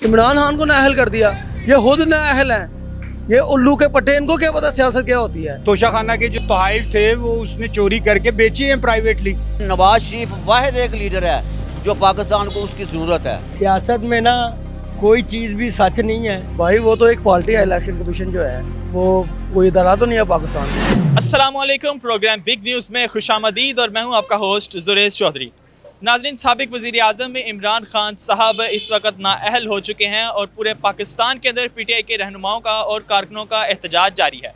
इमरान खान को नाअहल कर दिया, ये खुद नाअहल हैं, ये उल्लू के पट्टे, इनको क्या पता सियासत क्या होती है। तोशा खाना के जो तोहाइफ थे वो उसने चोरी करके बेचे हैं प्राइवेटली। नवाज शरीफ वाहिद एक लीडर है जो पाकिस्तान को उसकी जरूरत है। सियासत में ना कोई चीज़ भी सच नहीं है भाई वो तो एक पार्टी है, इलेक्शन कमीशन जो है वो इदारा तो नहीं है पाकिस्तान में। अस्सलामुअलैकुम, प्रोग्राम बिग न्यूज़ में खुशामदीद और मैं हूं आपका होस्ट जुरेश चौधरी। नाज़रीन, साबिक वज़ीर आज़म में इमरान खान साहब इस वक्त नाअहल हो चुके हैं और पूरे पाकिस्तान के अंदर PTI के रहनुमाओं का और कारकुनों का एहतजाज जारी है।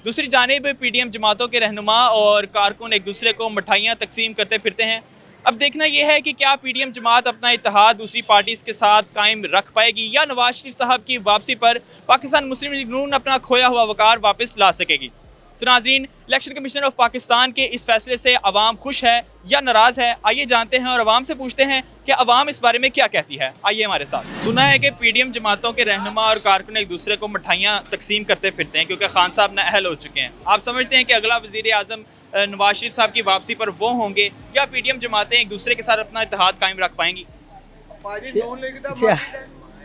दूसरी जानिब PDM जमातों के रहनुमा और कारकुन एक दूसरे को मिठाइयाँ तकसीम करते फिरते हैं। अब देखना यह है कि क्या PDM जमात अपना इत्तेहाद दूसरी पार्टीज़ के साथ कायम रख पाएगी या नवाज शरीफ साहब की वापसी पर पाकिस्तान मुस्लिम लीग नून अपना खोया हुआ वकार वापस ला सकेगी। तो नाज़रीन, इलेक्शन कमीशन ऑफ पाकिस्तान के इस फैसले से अवाम खुश है या नाराज़ है, आइए जानते हैं और अवाम से पूछते हैं कि अवाम इस बारे में क्या कहती है। आइए हमारे साथ। सुना है कि PDM जमातों के रहनुमा और कारकुन एक दूसरे को मिठाइयाँ तकसीम करते फिरते हैं क्योंकि खान साहब नाअहल हो चुके हैं। आप समझते हैं कि अगला वज़ीर आज़म नवाज शरीफ साहब की वापसी पर वो होंगे या PDM जमातें एक दूसरे के साथ अपना इत्तेहाद कायम रख पाएंगी?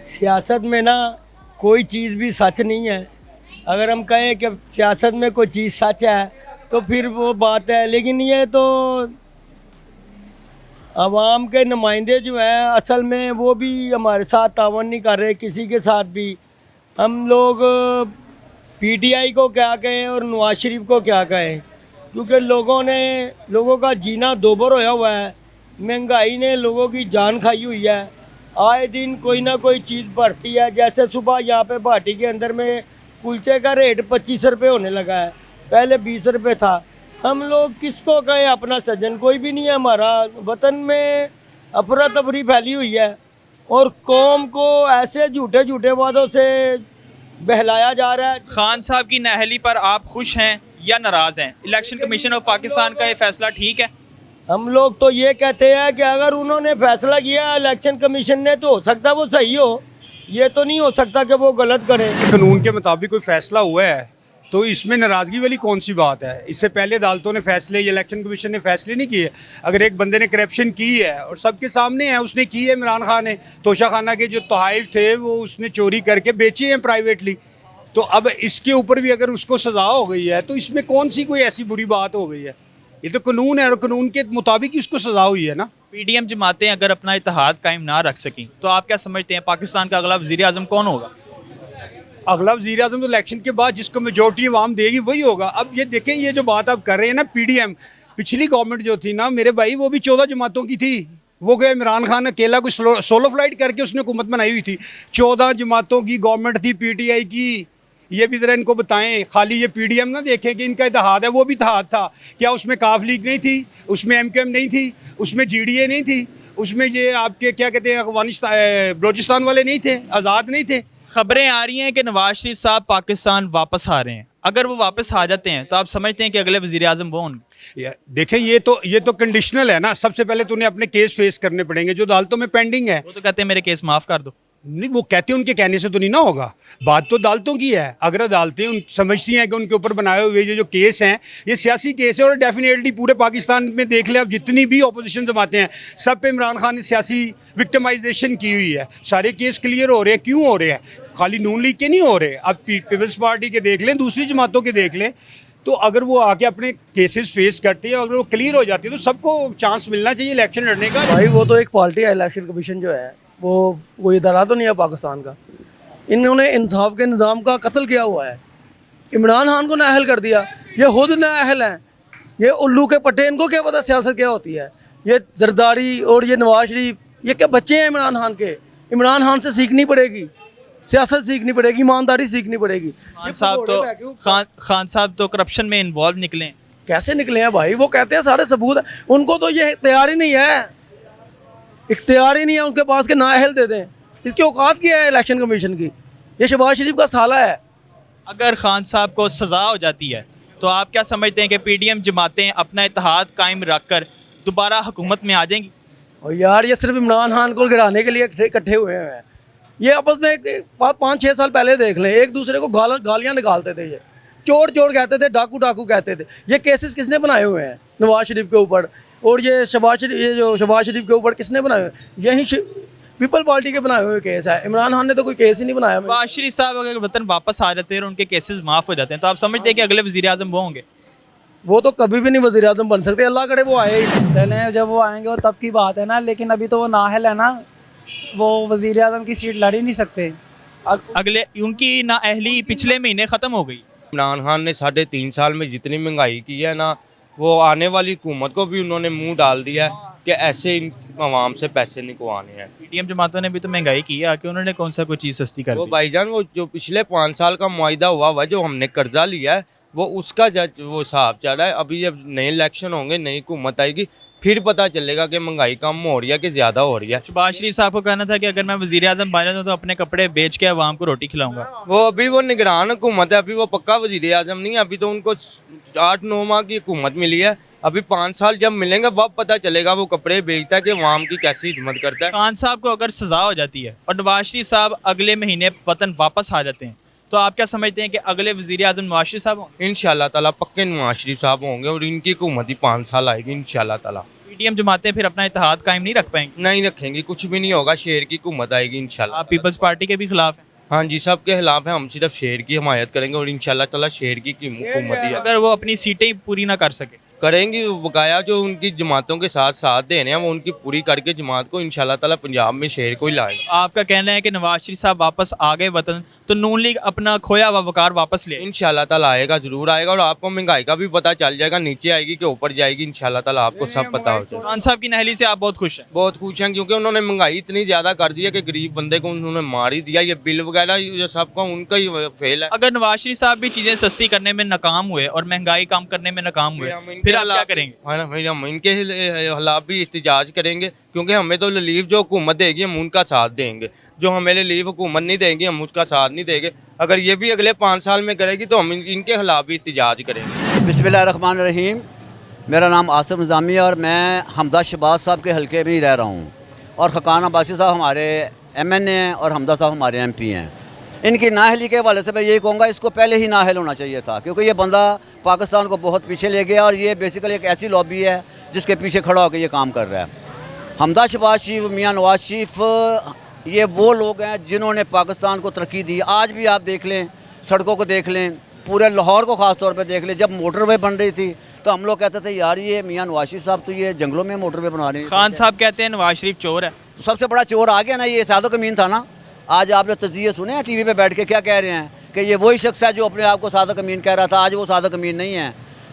सियासत में ना कोई चीज़ भी सच नहीं है। अगर हम कहें कि सियासत में कोई चीज़ सच है तो फिर वो बात है, लेकिन ये तो आवाम के नुमाइंदे जो हैं असल में वो भी हमारे साथ तावन नहीं कर रहे किसी के साथ भी। हम लोग PTI को क्या कहें और नवाज शरीफ को क्या कहें, क्योंकि लोगों का जीना दोबर होया हुआ है। महंगाई ने लोगों की जान खाई हुई है। आए दिन कोई ना कोई चीज़ बढ़ती है। जैसे सुबह यहाँ पे भाटी के अंदर में कुलचे का रेट 25 रुपये होने लगा है, पहले 20 रुपये था। हम लोग किसको कहें अपना सज्जन, कोई भी नहीं है। हमारा वतन में अफरा तफरी फैली हुई है और कौम को ऐसे झूठे झूठे वादों से बहलाया जा रहा है। खान साहब की नाअहली पर आप खुश हैं या नाराज़ हैं? इलेक्शन कमीशन ऑफ पाकिस्तान का ये फैसला ठीक है? हम लोग तो ये कहते हैं कि अगर उन्होंने फैसला किया इलेक्शन कमीशन ने तो हो सकता है वो सही हो, ये तो नहीं हो सकता कि वो गलत करें। कानून के मुताबिक कोई फैसला हुआ है तो इसमें नाराज़गी वाली कौन सी बात है। इससे पहले अदालतों ने फैसले, इलेक्शन कमीशन ने फैसले नहीं किए। अगर एक बंदे ने करप्शन की है और सबके सामने है, उसने की है, इमरान खान ने तोशा खाना के जो तोहाइफ थे वो उसने चोरी करके बेचे हैं प्राइवेटली, तो अब इसके ऊपर भी अगर उसको सज़ा हो गई है तो इसमें कौन सी कोई ऐसी बुरी बात हो गई है। ये तो कानून है और कानून के मुताबिक ही उसको सज़ा हुई है ना। PDM जमातें अगर अपना इत्तेहाद कायम ना रख सकें तो आप क्या समझते हैं पाकिस्तान का अगला वज़ीर आज़म कौन होगा? अगला वज़ीर आज़म तो इलेक्शन के बाद जिसको मेजॉरिटी अवाम देगी वही होगा। अब ये देखें, ये जो बात आप कर रहे हैं ना PDM, पिछली गवर्नमेंट जो थी ना मेरे भाई, वो भी 14 जमातों की थी। वो गए इमरान खान अकेला कोई सोलो फ्लाइट करके उसने हुकूमत बनाई हुई थी। 14 जमातों की गवर्नमेंट थी PTI की। ये भी ज़रा इनको बताएं, खाली ये PDM ना देखें कि इनका इत्तेहाद है, वो भी इत्तेहाद था। क्या उसमें काफ लीग नहीं थी, उसमें MKM नहीं थी, उसमें GDA नहीं थी, उसमें ये आपके क्या कहते हैं अफगानिस्तान बलोचिस्तान वाले नहीं थे, आज़ाद नहीं थे। खबरें आ रही हैं कि नवाज शरीफ साहब पाकिस्तान वापस आ रहे हैं। अगर वो वापस आ जाते हैं तो आप समझते हैं कि अगले वज़ीर आज़म वो होंगे? देखें, ये तो कंडीशनल है ना। सबसे पहले तो उन्हें अपने केस फेस करने पड़ेंगे जो अदालतों में पेंडिंग है। वो तो कहते हैं मेरे केस माफ़ कर दो। नहीं, वो कहते हैं उनके कहने से तो नहीं ना होगा। बात तो अदालतों की है। अगर अदालतें समझती हैं कि उनके ऊपर बनाए हुए जो केस हैं ये सियासी केस है, और डेफिनेटली पूरे पाकिस्तान में देख लें, अब जितनी भी अपोजिशन जमातें हैं सब पे इमरान खान ने सियासी विक्टिमाइजेशन की हुई है। सारे केस क्लियर हो रहे हैं। क्यों हो रहे हैं? खाली नून लीग के नहीं हो रहे। अब पीपल्स पार्टी के देख लें, दूसरी जमातों के देख लें, तो अगर वो आके अपने केसेस फेस करते हैं, अगर वो क्लियर हो जाती है तो सबको चांस मिलना चाहिए इलेक्शन लड़ने का। भाई वो तो एक पार्टी है, इलेक्शन कमीशन जो है वो इदारा तो नहीं है पाकिस्तान का। इन्होंने इंसाफ के निज़ाम का कत्ल किया हुआ है। इमरान खान को नाअहल कर दिया, ये खुद नाअहल हैं, ये उल्लू के पट्टे, इनको क्या पता सियासत क्या होती है। ये जरदारी और ये नवाज शरीफ, ये क्या बच्चे हैं इमरान खान के। इमरान खान से सीखनी पड़ेगी, सियासत सीखनी पड़ेगी, ईमानदारी सीखनी पड़ेगी। खान साहब तो करप्शन में इन्वॉल्व निकले। कैसे निकले हैं भाई? वो कहते हैं सारे सबूत है, उनको तो ये तैयार ही नहीं है, इख्तियार ही नहीं है उनके पास के नाअहल दे दें। इसकी औकात क्या है इलेक्शन कमीशन की? ये शहबाज शरीफ का साला है। अगर खान साहब को सज़ा हो जाती है तो आप क्या समझते हैं कि PDM जमातें अपना इत्तेहाद कायम रख कर दोबारा हुकूमत में आ जाएंगी? और यार ये सिर्फ इमरान खान को गिराने के लिए इकट्ठे हुए हैं। ये आपस में 5-6 साल पहले देख लें, एक दूसरे को गालियाँ निकालते थे, ये चोर कहते थे, डाकू कहते थे। ये केसेस किसने बनाए हुए हैं नवाज शरीफ के ऊपर? और ये शहबाज शरीफ के ऊपर किसने बनाए हुए? पीपल पार्टी के बनाए हुए केस है, इमरान खान ने तो कोई केस ही नहीं बनाया। नवाज शरीफ साहब अगर वतन वापस आ जाते हैं और उनके केसेस माफ हो जाते हैं तो आप समझते हैं कि अगले वजीर आजम वो होंगे? वो तो कभी भी नहीं वज़ीर आज़म बन सकते, अल्लाह करे वो आए ही। चले जब वो आएंगे वो तब की बात है ना, लेकिन अभी तो वो नाअहल है ना, वो वज़ीर आज़म की सीट लड़ ही नहीं सकते। अगले उनकी नाअहली पिछले महीने ख़त्म हो गई। इमरान खान ने 3.5 साल में जितनी महंगाई की है ना, वो आने वाली हुकूमत को भी उन्होंने मुंह डाल दिया है कि ऐसे इन आवाम से पैसे निकलवाने हैं। पीडीएम जमातों ने भी तो महंगाई की है कि उन्होंने कौन सा कोई चीज़ सस्ती कर वो दी? भाईजान वो जो पिछले 5 साल का मुआहिदा हुआ जो हमने कर्जा लिया है वो उसका वो हिसाब चल रहा है। अभी जब नए इलेक्शन होंगे, नई हुकूमत आएगी, फिर पता चलेगा कि महंगाई कम हो रही है कि ज़्यादा हो रही है। शहबाज शरीफ साहब को कहना था कि अगर मैं वजीर आजम बन जाता तो अपने कपड़े बेच के अवाम को रोटी खिलाऊंगा। वो अभी वो निगरान हुकूमत है, अभी वो पक्का वजीर आजम नहीं है। अभी तो उनको 8-9 माह की हुकूमत मिली है, अभी 5 साल जब मिलेंगे वब पता चलेगा वो कपड़े बेचता है कि अवाम की कैसी खिदमत करता है। खान साहब को अगर सजा हो जाती है और नवाज शरीफ साहब अगले महीने वतन वापस आ जाते हैं तो आप क्या समझते हैं कि अगले वजीर आजम नवाज शरीफ साहब होंगे? इंशाल्लाह ताला पक्के नवाज शरीफ साहब होंगे और इनकी हुकूमत ही 5 साल आएगी इंशाल्लाह ताला। पीडीएम जमातें फिर अपना इत्तेहाद कायम नहीं रख पाएंगी? नहीं रखेंगी, कुछ भी नहीं होगा, शेर की हुकूमत आएगी इंशाल्लाह। आप पीपल्स पार्टी के भी खिलाफ हैं? हाँ जी, सब के खिलाफ है, हम सिर्फ शेर की हिमायत करेंगे और इंशाल्लाह ताला शेर की हुकूमत ही अगर वो अपनी सीटें ही पूरी ना कर सके? करेंगी। बकाया जो उनकी जमातों के साथ दे रहे हैं वो उनकी पूरी करके जमात को इंशाल्लाह ताला पंजाब में शेर को ही लाएगा। आपका कहना है कि नवाज शरीफ साहब वापस आ गए वतन तो नून लीग अपना खोया हुआ वकार वापस ले? इंशाल्लाह ताला आएगा, जरूर आएगा और आपको महंगाई का भी पता चल जाएगा, नीचे आएगी कि ऊपर जाएगी, इंशाल्लाह ताला आपको सब पता हो जाएगा। खान साहब की नहली से आप बहुत खुश हैं? बहुत खुश हैं क्योंकि उन्होंने महंगाई इतनी ज़्यादा कर दी है कि गरीब बंदे को उन्होंने मार ही दिया। ये बिल वगैरह ये सबका उनका ही फेल है। अगर नवाज शरीफ साहब भी चीज़ें सस्ती करने में नाकाम हुए और महंगाई कम करने में नाकाम हुए फिर आप क्या करेंगे? हाँ ना भाई, हम इनके खिलाफ भी एहतजाज करेंगे क्योंकि हमें तो रिलीफ जो हुकूमत देगी हम उनका साथ देंगे, जो हमें रिलीफ हुकूमत नहीं देंगी हम उसका साथ नहीं देंगे। अगर ये भी अगले 5 साल में करेगी तो हम इनके खिलाफ भी एहतजाज करेंगे। बिस्मिल्लाहिर्रहमानिर्रहीम। मेरा नाम आसिफ निज़ामी है और मैं हमदा शहबाज साहब के हलके में ही रह रहा हूँ और ख़कान अब्बासी साहब हमारे MNA हैं और हमदा साहब हमारे MP हैं। इनकी नाअहली के हवाले से मैं यही कहूँगा इसको पहले ही नाअहल होना चाहिए था क्योंकि ये बंदा पाकिस्तान को बहुत पीछे ले गया और ये बेसिकली एक ऐसी लॉबी है जिसके पीछे खड़ा होकर ये काम कर रहा है। हमदा शहबाज शरीफ, मियाँ नवाज शरीफ, ये वो लोग हैं जिन्होंने पाकिस्तान को तरक्की दी। आज भी आप देख लें, सड़कों को देख लें, पूरे लाहौर को ख़ास तौर पे देख लें। जब मोटरवे बन रही थी तो हम लोग कहते थे यार ये मियाँ नवाज शरीफ साहब तो ये जंगलों में मोटरवे बना रहे हैं। खान साहब कहते हैं नवाज शरीफ चोर है। सबसे बड़ा चोर आ गया ना, ये सादो कमीन था ना। आज आपने तज़किये सुने हैं TV पे बैठ के, क्या कह रहे हैं कि ये वही शख्स है जो अपने आप को सादो कमीन कह रहा था। आज वो सादो कमीन नहीं है,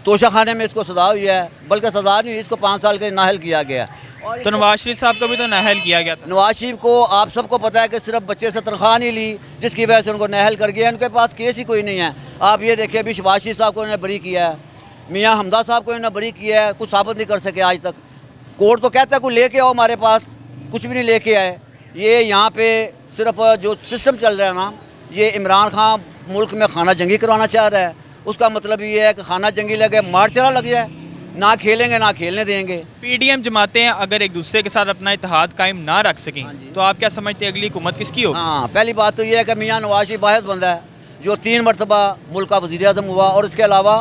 तोशा खाने में इसको सज़ा हुई है, बल्कि सज़ा नहीं हुई, इसको 5 साल के नाहल किया गया। और तो नवाज शरीफ साहब को भी तो नाअहल किया गया था। नवाज शरीफ को आप सबको पता है कि सिर्फ बच्चे से तनख्वाह नहीं ली जिसकी वजह से उनको नाअहल कर गया। उनके पास केस ही कोई नहीं है। आप ये देखिए अभी शहबाज शरीफ साहब को इन्होंने बरी किया है, मियाँ हमदा साहब को इन्होंने बरी किया है, कुछ साबित नहीं कर सके आज तक। कोर्ट तो कहता है कोई लेके आओ, हमारे पास कुछ भी नहीं लेके आए। ये यहाँ पे सिर्फ जो सिस्टम चल रहा है ना, ये इमरान खान मुल्क में खाना जंगी करवाना चाह रहा है। उसका मतलब ये है कि खाना जंगी लगे, मार चला लग जाए, ना खेलेंगे ना खेलने देंगे। पीडीएम जमातें अगर एक दूसरे के साथ अपना इत्तेहाद कायम ना रख सकें तो आप क्या समझते हैं अगली हुकूमत किसकी होगी? हाँ, पहली बात तो ये है कि मियाँ नवाज शरीफ वाहिद बंदा है जो 3 मरतबा मुल्क का वज़ीर आज़म हुआ और उसके अलावा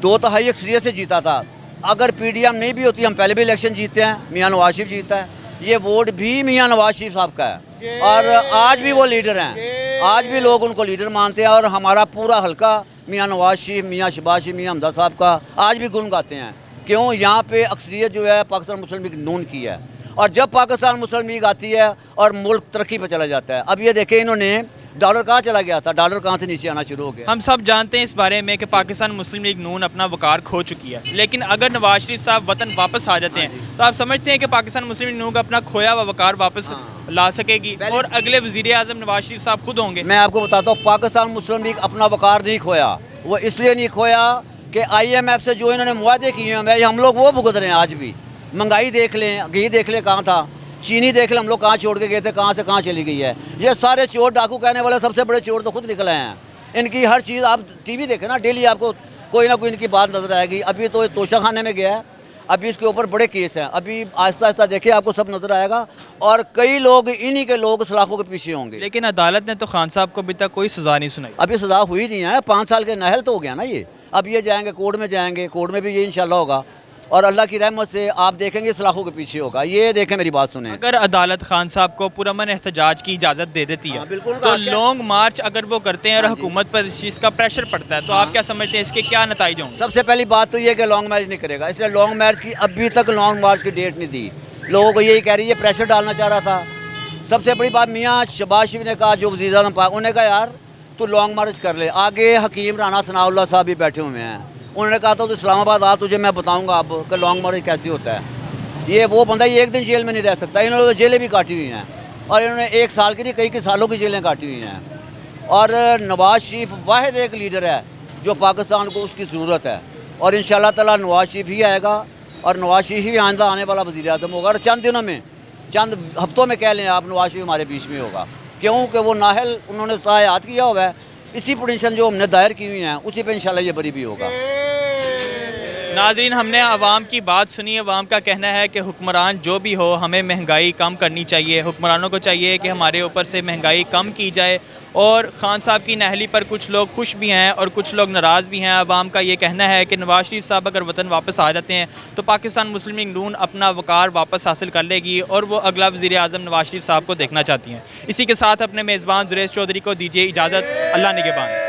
2/3 अक्सरियत से जीता था। अगर PDM नहीं भी होती, हम पहले भी इलेक्शन जीते हैं, मियाँ नवाज शरीफ जीता है, ये वोट भी मियाँ नवाज शरीफ साहब का है और आज भी वो लीडर हैं। आज भी लोग उनको लीडर मानते हैं और हमारा पूरा हल्का मियाँ नवाज शरीफ, मियाँ शहबाज शरीफ, मियाँ हमदा साहब का आज भी गुण गाते हैं। क्यों? यहाँ पे अक्सरियत जो है पाकिस्तान मुस्लिम लीग नून की है और जब पाकिस्तान मुस्लिम लीग आती है और मुल्क तरक्की पे चला जाता है। अब ये देखें इन्होंने डॉलर कहाँ चला गया था, डॉलर कहाँ से नीचे आना शुरू हो गया। हम सब जानते हैं इस बारे में कि पाकिस्तान मुस्लिम लीग नून अपना वकार खो चुकी है, लेकिन अगर नवाज शरीफ साहब वतन वापस आ जाते हैं तो आप समझते हैं कि पाकिस्तान मुस्लिम लीग नून अपना खोया हुआ वकार वापस ला सकेगी और अगले वजीर आजम नवाज शरीफ साहब खुद होंगे? मैं आपको बताता हूँ, पाकिस्तान मुस्लिम लीग अपना वकार नहीं खोया। वो इसलिए नहीं खोया कि IMF से जो इन्होंने मुआहदे किए हैं हम लोग वो भुगत रहे हैं। आज भी महंगाई देख लें, घी देख लें कहाँ था, चीनी देख लें हम लोग कहाँ छोड़ के गए थे, कहाँ से कहाँ चली गई है। ये सारे चोर डाकू कहने वाले सबसे बड़े चोर तो खुद निकले हैं। इनकी हर चीज़ आप TV देखें ना, डेली आपको कोई ना कोई इनकी बात नज़र आएगी। अभी तो तोशा खाने में गया है, अभी इसके ऊपर बड़े केस हैं, अभी आहिस्ता आहिस्ता देखिए आपको सब नज़र आएगा और कई लोग इन्हीं के लोग सलाखों के पीछे होंगे। लेकिन अदालत ने तो खान साहब को अभी तक कोई सज़ा नहीं सुनाई। अभी सज़ा हुई नहीं है, 5 साल के नाहल तो हो गया ना ये। अब ये जाएंगे कोर्ट में, जाएंगे कोर्ट में भी ये इंशाल्लाह होगा। और अल्लाह की रहमत से आप देखेंगे सलाखों के पीछे होगा। ये देखें, मेरी बात सुने। अगर अदालत खान साहब को पुरअमन एहतजाज की इजाज़त दे देती है हाँ, बिल्कुल। तो लॉन्ग मार्च अगर वो करते हैं और हुकूमत पर इस चीज़ का प्रेशर पड़ता है तो आप क्या समझते हैं इसके क्या नतीजे होंगे? सबसे पहली बात तो ये कि लॉन्ग मार्च नहीं करेगा, इसलिए लॉन्ग मार्च की अभी तक लॉन्ग मार्च की डेट नहीं दी। लोगों को यही कह रही है, प्रेशर डालना चाह रहा था। सबसे बड़ी बात मियाँ शहबाज शरीफ ने कहा, जो वज़ीर आज़म पाक, उन्होंने कहा यार तू लॉन्ग मार्च कर ले। आगे हकीम राना सनाउल्लाह साहब भी बैठे हुए हैं, उन्होंने कहा था तो इस्लामाबाद आ, तुझे मैं बताऊंगा अब कि लॉन्ग मार्च कैसे होता है। ये वो बंदा ये एक दिन जेल में नहीं रह सकता। इन्होंने जेलें भी काटी हुई हैं और इन्होंने 1 साल की नहीं कई सालों की जेलें काटी हुई हैं। और नवाज़ शरीफ वाहिद एक लीडर है जो पाकिस्तान को उसकी ज़रूरत है, और इंशाअल्लाह ताला नवाज़ शरीफ ही आएगा और नवाज़ शरीफ ही आइंदा आने वाला वज़ीर आज़म होगा। और चंद दिनों में, चंद हफ्तों में कह लें आप, नवाज़ शरीफ हमारे बीच में होगा, क्योंकि वो नाहल उन्होंने याद किया हुआ है। इसी पिटीशन जो हमने दायर की हुई हैं उसी पे इंशाल्लाह ये बरी भी होगा। नाजरीन, हमने आवाम की बात सुनी। आवाम का कहना है कि हुक्मरान जो भी हो, हमें महंगाई कम करनी चाहिए। हुक्मरानों को चाहिए कि हमारे ऊपर से महंगाई कम की जाए। और ख़ान साहब की नहली पर कुछ लोग खुश भी हैं और कुछ लोग नाराज़ भी हैं। आवाम का ये कहना है कि नवाज़ शरीफ साहब अगर वतन वापस आ जाते हैं तो पाकिस्तान मुस्लिम लीग नून अपना वक़ार वापस हासिल कर लेगी और वो अगला वज़ीर आज़म नवाज़ शरीफ साहब को देखना चाहती हैं। इसी के साथ अपने मेज़बान जुरैश चौधरी को दीजिए इजाज़त। अल्लाह निगहबान।